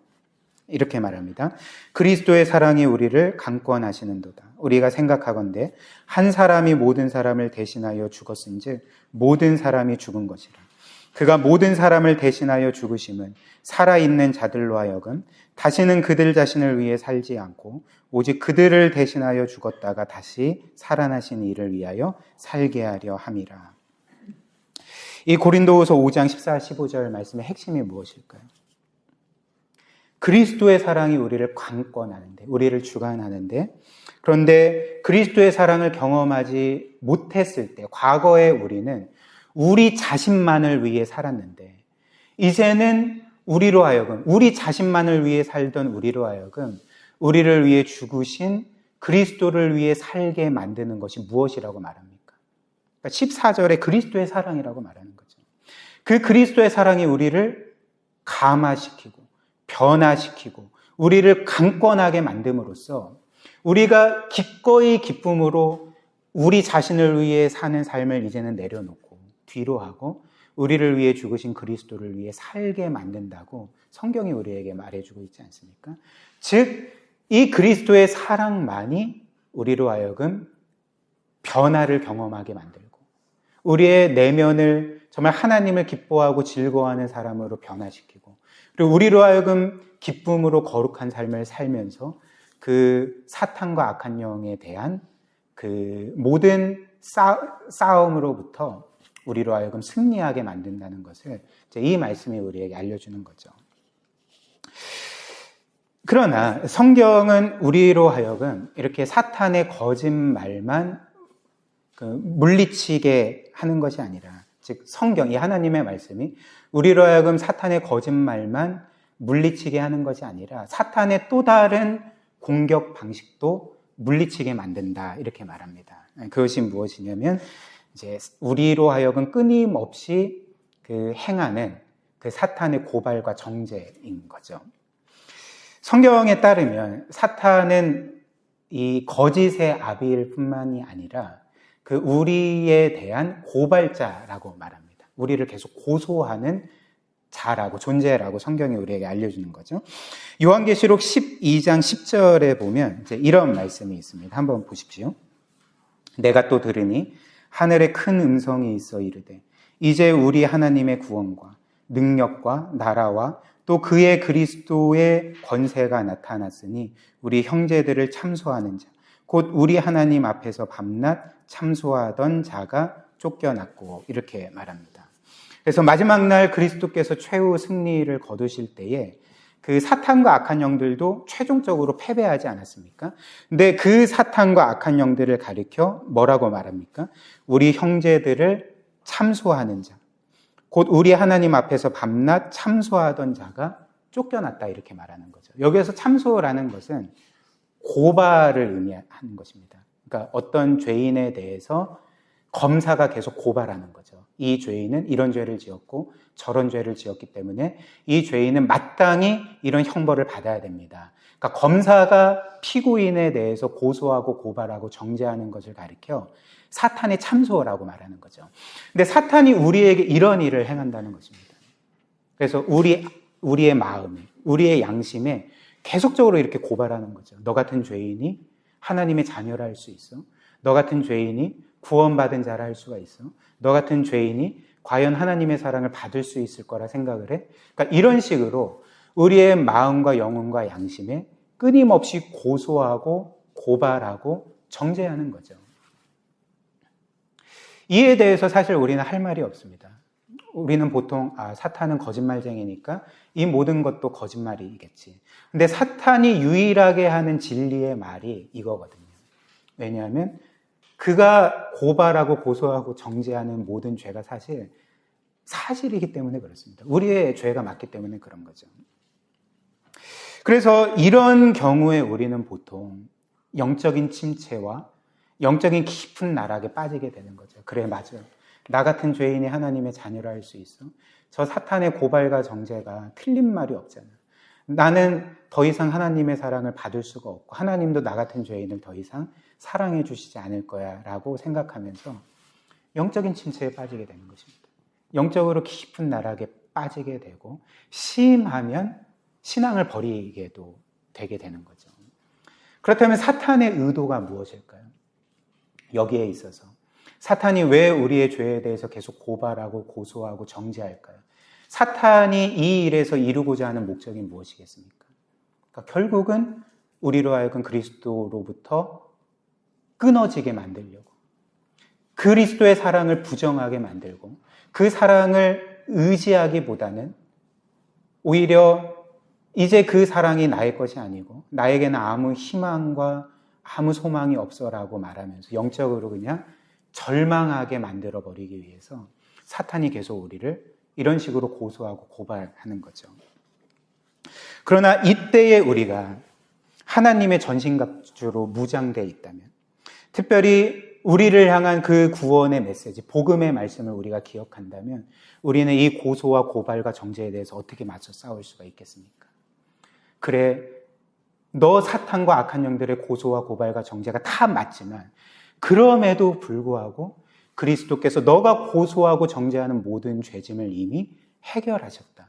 이렇게 말합니다. 그리스도의 사랑이 우리를 강권하시는도다. 우리가 생각하건대 한 사람이 모든 사람을 대신하여 죽었은즉 모든 사람이 죽은 것이라. 그가 모든 사람을 대신하여 죽으심은 살아있는 자들로 하여금 다시는 그들 자신을 위해 살지 않고 오직 그들을 대신하여 죽었다가 다시 살아나신 이를 위하여 살게 하려 함이라. 이 고린도후서 5장 14, 15절 말씀의 핵심이 무엇일까요? 그리스도의 사랑이 우리를 강권하는데, 우리를 주관하는데, 그런데 그리스도의 사랑을 경험하지 못했을 때, 과거에 우리는 우리 자신만을 위해 살았는데, 이제는 우리로 하여금, 우리 자신만을 위해 살던 우리로 하여금, 우리를 위해 죽으신 그리스도를 위해 살게 만드는 것이 무엇이라고 말합니까? 그러니까 14절에 그리스도의 사랑이라고 말하는 거죠. 그 그리스도의 사랑이 우리를 감화시키고, 변화시키고 우리를 강권하게 만듦으로써 우리가 기꺼이 기쁨으로 우리 자신을 위해 사는 삶을 이제는 내려놓고 뒤로 하고 우리를 위해 죽으신 그리스도를 위해 살게 만든다고 성경이 우리에게 말해주고 있지 않습니까? 즉, 이 그리스도의 사랑만이 우리로 하여금 변화를 경험하게 만들고 우리의 내면을 정말 하나님을 기뻐하고 즐거워하는 사람으로 변화시키고 그리고 우리로 하여금 기쁨으로 거룩한 삶을 살면서 그 사탄과 악한 영에 대한 그 모든 싸움으로부터 우리로 하여금 승리하게 만든다는 것을 이 말씀이 우리에게 알려주는 거죠. 그러나 성경은 우리로 하여금 이렇게 사탄의 거짓말만 물리치게 하는 것이 아니라 즉 성경, 이 하나님의 말씀이 우리로 하여금 사탄의 거짓말만 물리치게 하는 것이 아니라 사탄의 또 다른 공격 방식도 물리치게 만든다 이렇게 말합니다. 그것이 무엇이냐면 이제 우리로 하여금 끊임없이 행하는 그 사탄의 고발과 정죄인 거죠. 성경에 따르면 사탄은 이 거짓의 아비일 뿐만이 아니라 우리에 대한 고발자라고 말합니다. 우리를 계속 고소하는 자라고, 존재라고 성경이 우리에게 알려주는 거죠. 요한계시록 12장 10절에 보면 이제 이런 말씀이 있습니다. 한번 보십시오. 내가 또 들으니 하늘에 큰 음성이 있어 이르되 이제 우리 하나님의 구원과 능력과 나라와 또 그의 그리스도의 권세가 나타났으니 우리 형제들을 참소하는 자 곧 우리 하나님 앞에서 밤낮 참소하던 자가 쫓겨났고 이렇게 말합니다. 그래서 마지막 날 그리스도께서 최후 승리를 거두실 때에 그 사탄과 악한 영들도 최종적으로 패배하지 않았습니까? 근데 그 사탄과 악한 영들을 가리켜 뭐라고 말합니까? 우리 형제들을 참소하는 자, 곧 우리 하나님 앞에서 밤낮 참소하던 자가 쫓겨났다 이렇게 말하는 거죠. 여기에서 참소라는 것은 고발을 의미하는 것입니다. 그러니까 어떤 죄인에 대해서 검사가 계속 고발하는 거죠. 이 죄인은 이런 죄를 지었고 저런 죄를 지었기 때문에 이 죄인은 마땅히 이런 형벌을 받아야 됩니다. 그러니까 검사가 피고인에 대해서 고소하고 고발하고 정죄하는 것을 가리켜 사탄의 참소라고 말하는 거죠. 근데 사탄이 우리에게 이런 일을 행한다는 것입니다. 그래서 우리의 마음에, 우리의 양심에 계속적으로 이렇게 고발하는 거죠. 너 같은 죄인이 하나님의 자녀라 할 수 있어? 너 같은 죄인이 구원받은 자라 할 수가 있어? 너 같은 죄인이 과연 하나님의 사랑을 받을 수 있을 거라 생각을 해? 그러니까 이런 식으로 우리의 마음과 영혼과 양심에 끊임없이 고소하고 고발하고 정죄하는 거죠. 이에 대해서 사실 우리는 할 말이 없습니다. 우리는 보통 사탄은 거짓말쟁이니까 이 모든 것도 거짓말이겠지. 근데 사탄이 유일하게 하는 진리의 말이 이거거든요. 왜냐하면 그가 고발하고 고소하고 정죄하는 모든 죄가 사실이기 때문에 그렇습니다. 우리의 죄가 맞기 때문에 그런 거죠. 그래서 이런 경우에 우리는 보통 영적인 침체와 영적인 깊은 나락에 빠지게 되는 거죠. 그래, 맞아요. 나 같은 죄인이 하나님의 자녀라 할 수 있어? 저 사탄의 고발과 정죄가 틀린 말이 없잖아. 나는 더 이상 하나님의 사랑을 받을 수가 없고 하나님도 나 같은 죄인을 더 이상 사랑해 주시지 않을 거야 라고 생각하면서 영적인 침체에 빠지게 되는 것입니다. 영적으로 깊은 나락에 빠지게 되고 심하면 신앙을 버리게도 되게 되는 거죠. 그렇다면 사탄의 의도가 무엇일까요? 여기에 있어서 사탄이 왜 우리의 죄에 대해서 계속 고발하고 고소하고 정죄할까요? 사탄이 이 일에서 이루고자 하는 목적이 무엇이겠습니까? 그러니까 결국은 우리로 하여금 그리스도로부터 끊어지게 만들려고, 그리스도의 사랑을 부정하게 만들고 그 사랑을 의지하기보다는 오히려 이제 그 사랑이 나의 것이 아니고 나에게는 아무 희망과 아무 소망이 없어라고 말하면서 영적으로 그냥 절망하게 만들어버리기 위해서 사탄이 계속 우리를 이런 식으로 고소하고 고발하는 거죠. 그러나 이때에 우리가 하나님의 전신갑주로 무장되어 있다면, 특별히 우리를 향한 그 구원의 메시지, 복음의 말씀을 우리가 기억한다면 우리는 이 고소와 고발과 정죄에 대해서 어떻게 맞서 싸울 수가 있겠습니까? 그래, 너 사탄과 악한 영들의 고소와 고발과 정죄가 다 맞지만 그럼에도 불구하고 그리스도께서 너가 고소하고 정죄하는 모든 죄짐을 이미 해결하셨다.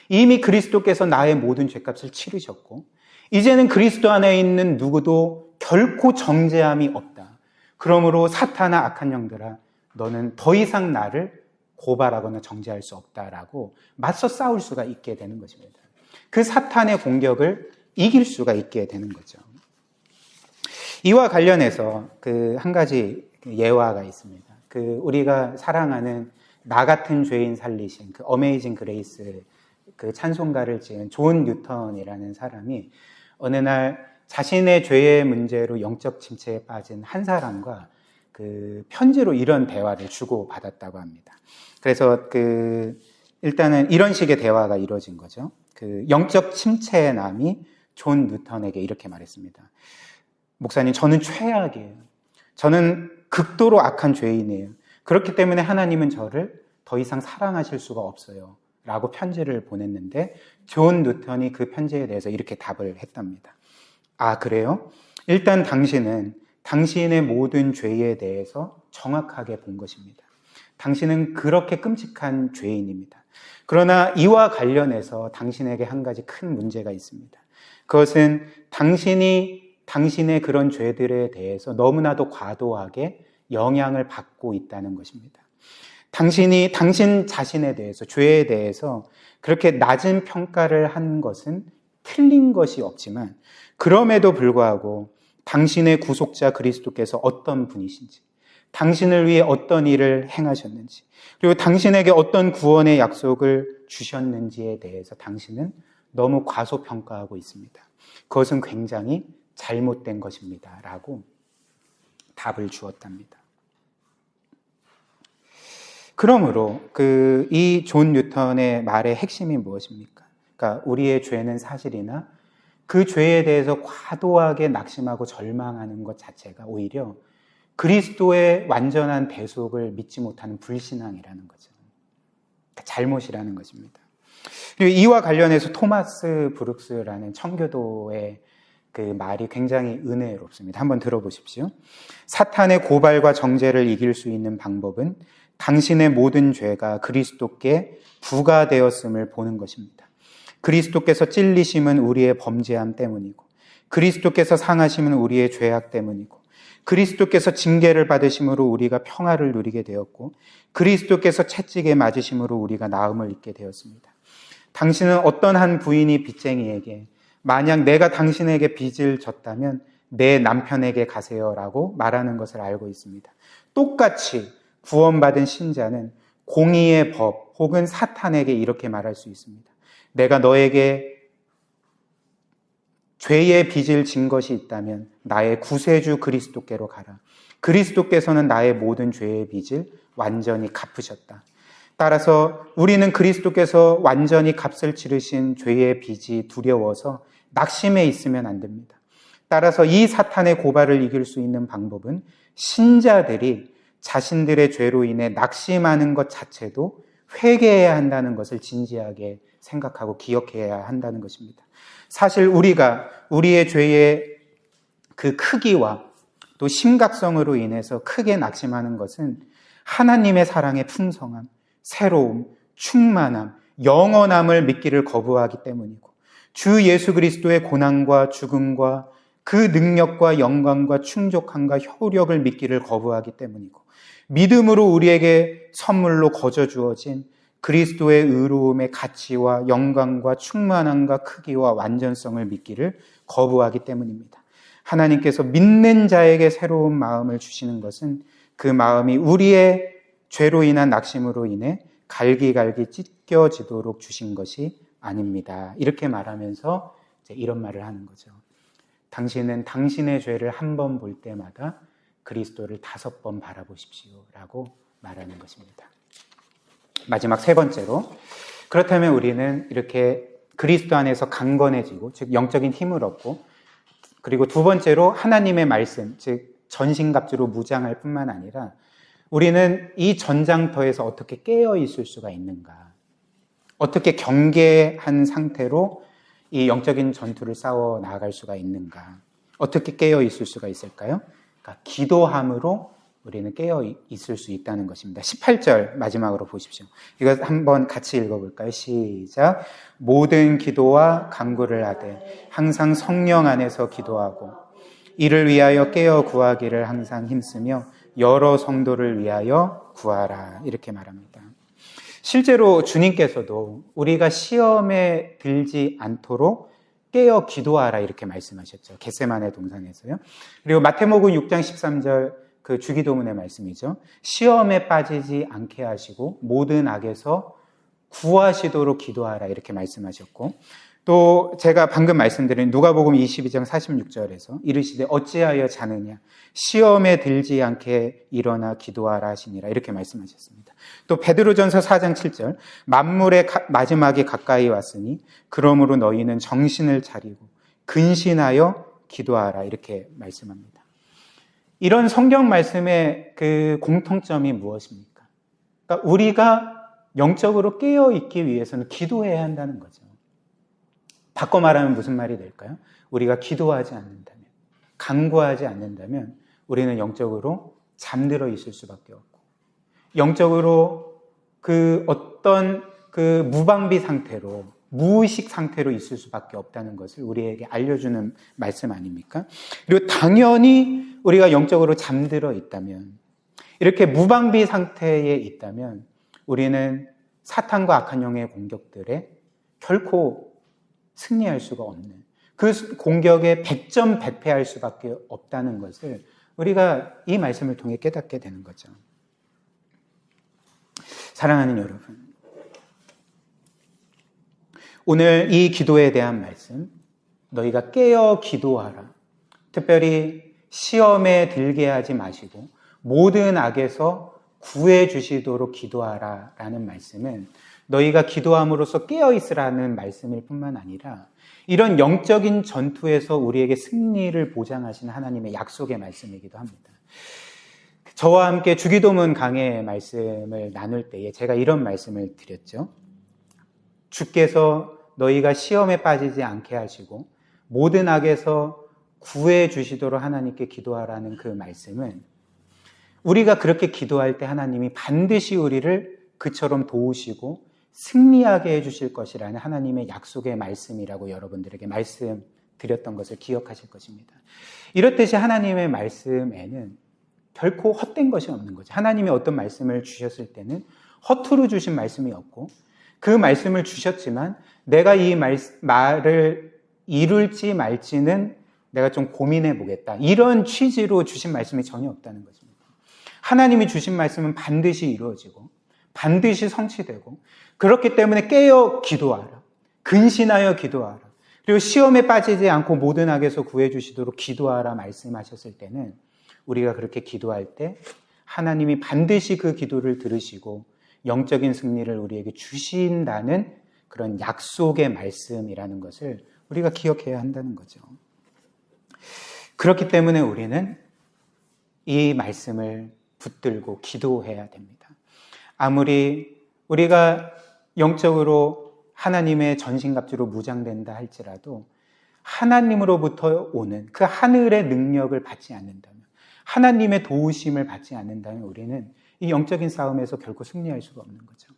이미 그리스도께서 나의 모든 죄값을 치르셨고 이제는 그리스도 안에 있는 누구도 결코 정죄함이 없다. 그러므로 사탄아 악한 영들아 너는 더 이상 나를 고발하거나 정죄할 수 없다라고 맞서 싸울 수가 있게 되는 것입니다. 그 사탄의 공격을 이길 수가 있게 되는 거죠. 이와 관련해서 한 가지 예화가 있습니다. 우리가 사랑하는 나 같은 죄인 살리신 어메이징 그레이스 찬송가를 지은 존 뉴턴이라는 사람이 어느 날 자신의 죄의 문제로 영적 침체에 빠진 한 사람과 편지로 이런 대화를 주고받았다고 합니다. 그래서 일단은 이런 식의 대화가 이루어진 거죠. 영적 침체의 남이 존 뉴턴에게 이렇게 말했습니다. 목사님, 저는 최악이에요. 저는 극도로 악한 죄인이에요. 그렇기 때문에 하나님은 저를 더 이상 사랑하실 수가 없어요. 라고 편지를 보냈는데 존 뉴턴이 그 편지에 대해서 이렇게 답을 했답니다. 아, 그래요? 일단 당신은 당신의 모든 죄에 대해서 정확하게 본 것입니다. 당신은 그렇게 끔찍한 죄인입니다. 그러나 이와 관련해서 당신에게 한 가지 큰 문제가 있습니다. 그것은 당신이 당신의 그런 죄들에 대해서 너무나도 과도하게 영향을 받고 있다는 것입니다. 당신이 당신 자신에 대해서, 죄에 대해서 그렇게 낮은 평가를 한 것은 틀린 것이 없지만 그럼에도 불구하고 당신의 구속자 그리스도께서 어떤 분이신지, 당신을 위해 어떤 일을 행하셨는지, 그리고 당신에게 어떤 구원의 약속을 주셨는지에 대해서 당신은 너무 과소평가하고 있습니다. 그것은 굉장히 잘못된 것입니다. 라고 답을 주었답니다. 그러므로 이 존 뉴턴의 말의 핵심이 무엇입니까? 그러니까 우리의 죄는 사실이나 그 죄에 대해서 과도하게 낙심하고 절망하는 것 자체가 오히려 그리스도의 완전한 대속을 믿지 못하는 불신앙이라는 거죠. 잘못이라는 것입니다. 그리고 이와 관련해서 토마스 브룩스라는 청교도의 그 말이 굉장히 은혜롭습니다. 한번 들어보십시오. 사탄의 고발과 정죄를 이길 수 있는 방법은 당신의 모든 죄가 그리스도께 부과되었음을 보는 것입니다. 그리스도께서 찔리심은 우리의 범죄함 때문이고, 그리스도께서 상하심은 우리의 죄악 때문이고, 그리스도께서 징계를 받으심으로 우리가 평화를 누리게 되었고, 그리스도께서 채찍에 맞으심으로 우리가 나음을 입게 되었습니다. 당신은 어떤 한 부인이 빚쟁이에게 만약 내가 당신에게 빚을 졌다면 내 남편에게 가세요라고 말하는 것을 알고 있습니다. 똑같이 구원받은 신자는 공의의 법 혹은 사탄에게 이렇게 말할 수 있습니다. 내가 너에게 죄의 빚을 진 것이 있다면 나의 구세주 그리스도께로 가라. 그리스도께서는 나의 모든 죄의 빚을 완전히 갚으셨다. 따라서 우리는 그리스도께서 완전히 값을 치르신 죄의 빚이 두려워서 낙심해 있으면 안 됩니다. 따라서 이 사탄의 고발을 이길 수 있는 방법은 신자들이 자신들의 죄로 인해 낙심하는 것 자체도 회개해야 한다는 것을 진지하게 생각하고 기억해야 한다는 것입니다. 사실 우리가 우리의 죄의 그 크기와 또 심각성으로 인해서 크게 낙심하는 것은 하나님의 사랑의 풍성함, 새로움, 충만함, 영원함을 믿기를 거부하기 때문이고, 주 예수 그리스도의 고난과 죽음과 그 능력과 영광과 충족함과 효력을 믿기를 거부하기 때문이고, 믿음으로 우리에게 선물로 거저 주어진 그리스도의 의로움의 가치와 영광과 충만함과 크기와 완전성을 믿기를 거부하기 때문입니다. 하나님께서 믿는 자에게 새로운 마음을 주시는 것은 그 마음이 우리의 죄로 인한 낙심으로 인해 갈기갈기 찢겨지도록 주신 것이 아닙니다. 이렇게 말하면서 이제 이런 말을 하는 거죠. 당신은 당신의 죄를 한 번 볼 때마다 그리스도를 5번 바라보십시오 라고 말하는 것입니다. 마지막 세 번째로, 그렇다면 우리는 이렇게 그리스도 안에서 강건해지고, 즉 영적인 힘을 얻고, 그리고 두 번째로 하나님의 말씀, 즉 전신갑주로 무장할 뿐만 아니라 우리는 이 전장터에서 어떻게 깨어 있을 수가 있는가, 어떻게 경계한 상태로 이 영적인 전투를 싸워 나아갈 수가 있는가, 어떻게 깨어 있을 수가 있을까요? 그러니까 기도함으로 우리는 깨어 있을 수 있다는 것입니다. 18절 마지막으로 보십시오. 이거 한번 같이 읽어볼까요? 시작. 모든 기도와 간구를 하되 항상 성령 안에서 기도하고 이를 위하여 깨어 구하기를 항상 힘쓰며 여러 성도를 위하여 구하라. 이렇게 말합니다. 실제로 주님께서도 우리가 시험에 들지 않도록 깨어 기도하라 이렇게 말씀하셨죠. 겟세마네 동산에서요. 그리고 마태복음 6장 13절 그 주기도문의 말씀이죠. 시험에 빠지지 않게 하시고 모든 악에서 구하시도록 기도하라 이렇게 말씀하셨고, 또 제가 방금 말씀드린 누가복음 22장 46절에서 이르시되 어찌하여 자느냐 시험에 들지 않게 일어나 기도하라 하시니라 이렇게 말씀하셨습니다. 또 베드로전서 4장 7절 만물의 마지막이 가까이 왔으니 그러므로 너희는 정신을 차리고 근신하여 기도하라 이렇게 말씀합니다. 이런 성경 말씀의 그 공통점이 무엇입니까? 그러니까 우리가 영적으로 깨어 있기 위해서는 기도해야 한다는 거죠. 바꿔 말하면 무슨 말이 될까요? 우리가 기도하지 않는다면, 간구하지 않는다면 우리는 영적으로 잠들어 있을 수밖에 없고, 영적으로 그 어떤 그 무방비 상태로, 무의식 상태로 있을 수밖에 없다는 것을 우리에게 알려주는 말씀 아닙니까? 그리고 당연히 우리가 영적으로 잠들어 있다면, 이렇게 무방비 상태에 있다면 우리는 사탄과 악한 영의 공격들에 결코 승리할 수가 없는, 그 공격에 100점 100패할 수밖에 없다는 것을 우리가 이 말씀을 통해 깨닫게 되는 거죠. 사랑하는 여러분, 오늘 이 기도에 대한 말씀, 너희가 깨어 기도하라. 특별히 시험에 들게 하지 마시고 모든 악에서 구해 주시도록 기도하라 라는 말씀은 너희가 기도함으로써 깨어 있으라는 말씀일 뿐만 아니라 이런 영적인 전투에서 우리에게 승리를 보장하시는 하나님의 약속의 말씀이기도 합니다. 저와 함께 주기도문 강해 말씀을 나눌 때에 제가 이런 말씀을 드렸죠. 주께서 너희가 시험에 빠지지 않게 하시고 모든 악에서 구해 주시도록 하나님께 기도하라는 그 말씀은 우리가 그렇게 기도할 때 하나님이 반드시 우리를 그처럼 도우시고 승리하게 해주실 것이라는 하나님의 약속의 말씀이라고 여러분들에게 말씀드렸던 것을 기억하실 것입니다. 이렇듯이 하나님의 말씀에는 결코 헛된 것이 없는 거죠. 하나님이 어떤 말씀을 주셨을 때는 허투루 주신 말씀이 없고 그 말씀을 주셨지만 내가 이 말을 이룰지 말지는 내가 좀 고민해 보겠다. 이런 취지로 주신 말씀이 전혀 없다는 것입니다. 하나님이 주신 말씀은 반드시 이루어지고 반드시 성취되고 그렇기 때문에 깨어 기도하라. 근신하여 기도하라. 그리고 시험에 빠지지 않고 모든 악에서 구해주시도록 기도하라 말씀하셨을 때는 우리가 그렇게 기도할 때 하나님이 반드시 그 기도를 들으시고 영적인 승리를 우리에게 주신다는 그런 약속의 말씀이라는 것을 우리가 기억해야 한다는 거죠. 그렇기 때문에 우리는 이 말씀을 붙들고 기도해야 됩니다. 아무리 우리가 영적으로 하나님의 전신갑주로 무장된다 할지라도 하나님으로부터 오는 그 하늘의 능력을 받지 않는다면, 하나님의 도우심을 받지 않는다면 우리는 이 영적인 싸움에서 결코 승리할 수가 없는 거죠.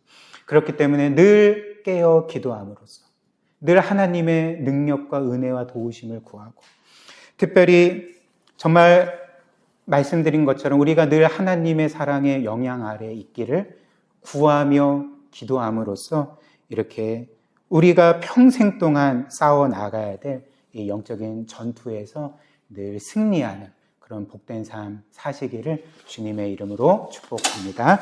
그렇기 때문에 늘 깨어 기도함으로써 늘 하나님의 능력과 은혜와 도우심을 구하고, 특별히 정말 말씀드린 것처럼 우리가 늘 하나님의 사랑의 영향 아래 있기를 구하며 기도함으로써 이렇게 우리가 평생 동안 싸워 나가야 될 이 영적인 전투에서 늘 승리하는 그런 복된 삶 사시기를 주님의 이름으로 축복합니다.